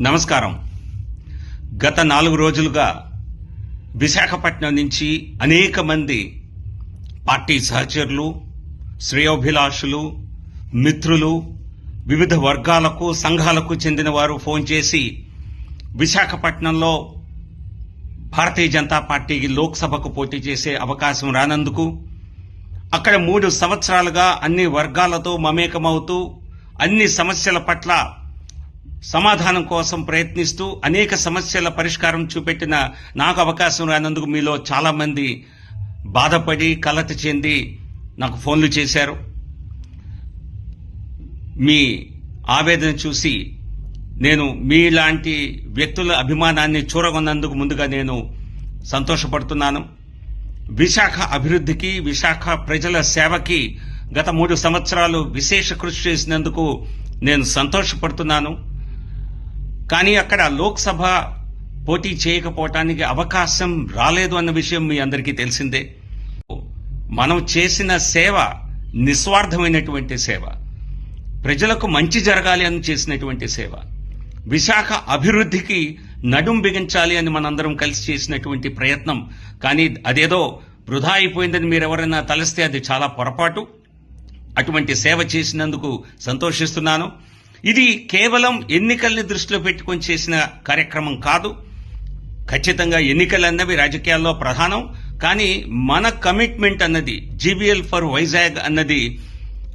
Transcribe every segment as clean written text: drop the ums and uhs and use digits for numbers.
నమస్కారం. గత 4 రోజులుగా విశాఖపట్నం నుంచి అనేక మంది పార్టీ సహచరులు, శ్రేయోభిలాషులు, మిత్రులు, వివిధ వర్గాలకు సంఘాలకు చెందిన వారు ఫోన్ చేసి విశాఖపట్నంలో భారతీయ జనతా పార్టీకి లోక్సభకు పోటీ చేసే అవకాశం రానందుకు, అక్కడ 3 సంవత్సరాలుగా అన్ని వర్గాలతో మమేకమవుతూ అన్ని సమస్యల పట్ల సమాధానం కోసం ప్రయత్నిస్తూ అనేక సమస్యల పరిష్కారం చూపెట్టిన నాకు అవకాశం రానందుకు మీలో చాలా మంది బాధపడి కలత చెంది నాకు ఫోన్లు చేశారు. మీ ఆవేదన చూసి నేను మీలాంటి వ్యక్తుల అభిమానాన్ని చూరగొన్నందుకు ముందుగా నేను సంతోషపడుతున్నాను. విశాఖ అభివృద్ధికి, విశాఖ ప్రజల సేవకి గత 3 సంవత్సరాలు విశేష కృషి చేసినందుకు నేను సంతోషపడుతున్నాను. కానీ అక్కడ లోక్సభ పోటీ చేయకపోవటానికి అవకాశం రాలేదు అన్న విషయం మీ అందరికీ తెలిసిందే. మనం చేసిన సేవ నిస్వార్థమైనటువంటి సేవ, ప్రజలకు మంచి జరగాలి అని చేసినటువంటి సేవ, విశాఖ అభివృద్ధికి నడుం బిగించాలి అని మనందరం కలిసి చేసినటువంటి ప్రయత్నం. కానీ అదేదో వృధా అయిపోయిందని మీరెవరైనా తలస్తే అది చాలా పొరపాటు. అటువంటి సేవ చేసినందుకు సంతోషిస్తున్నాను. ఇది కేవలం ఎన్నికల్ని దృష్టిలో పెట్టుకొని చేసిన కార్యక్రమం కాదు. ఖచ్చితంగా ఎన్నికలన్నవి రాజకీయాల్లో ప్రధానం. కానీ మన కమిట్మెంట్ అన్నది, జీబీఎల్ ఫర్ వైజాగ్ అన్నది,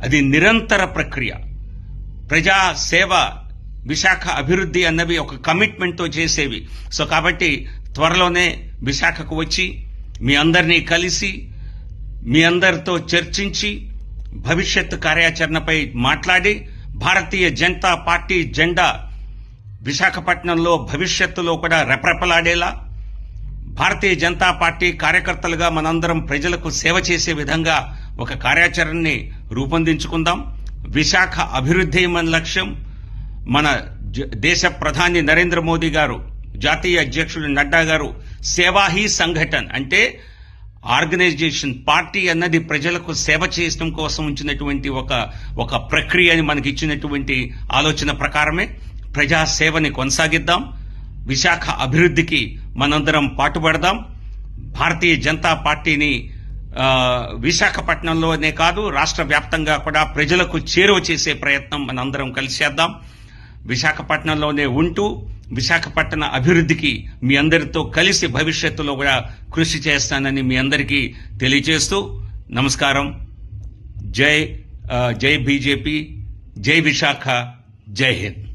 అది నిరంతర ప్రక్రియ. ప్రజా సేవ, విశాఖ అభివృద్ధి అన్నవి ఒక కమిట్మెంట్తో చేసేవి. సో కాబట్టి త్వరలోనే విశాఖకు వచ్చి మీ అందరినీ కలిసి, మీ అందరితో చర్చించి, భవిష్యత్తు కార్యాచరణపై మాట్లాడి, భారతీయ జనతా పార్టీ జెండా విశాఖపట్నంలో భవిష్యత్తులో కూడా రెపరెపలాడేలా, భారతీయ జనతా పార్టీ కార్యకర్తలుగా మనందరం ప్రజలకు సేవ చేసే విధంగా ఒక కార్యాచరణని రూపొందించుకుందాం. విశాఖ అభివృద్ధి మన లక్ష్యం. మన దేశ ప్రధాని నరేంద్ర మోదీ గారు, జాతీయ అధ్యక్షుడు నడ్డా గారు సేవా హీ సంఘటన్ అంటే ఆర్గనైజేషన్, పార్టీ అన్నది ప్రజలకు సేవ చేయడం కోసం ఉంచినటువంటి ఒక ప్రక్రియ అని మనకి ఇచ్చినటువంటి ఆలోచన ప్రకారమే ప్రజా సేవని కొనసాగిద్దాం. విశాఖ అభివృద్ధికి మనందరం పాటుపడదాం. భారతీయ జనతా పార్టీని విశాఖపట్నంలోనే కాదు, రాష్ట్ర వ్యాప్తంగా కూడా ప్రజలకు చేరువ చేసే ప్రయత్నం మనందరం కలిసి చేద్దాం. విశాఖపట్నంలోనే ఉంటూ విశాఖపట్న అభివృద్ధికి మీ అందరితో కలిసి భవిష్యత్తులో కూడా కృషి చేస్తానని మీ అందరికీ తెలియజేస్తూ నమస్కారం. జై బీజేపీ, జై విశాఖ, జై హింద్.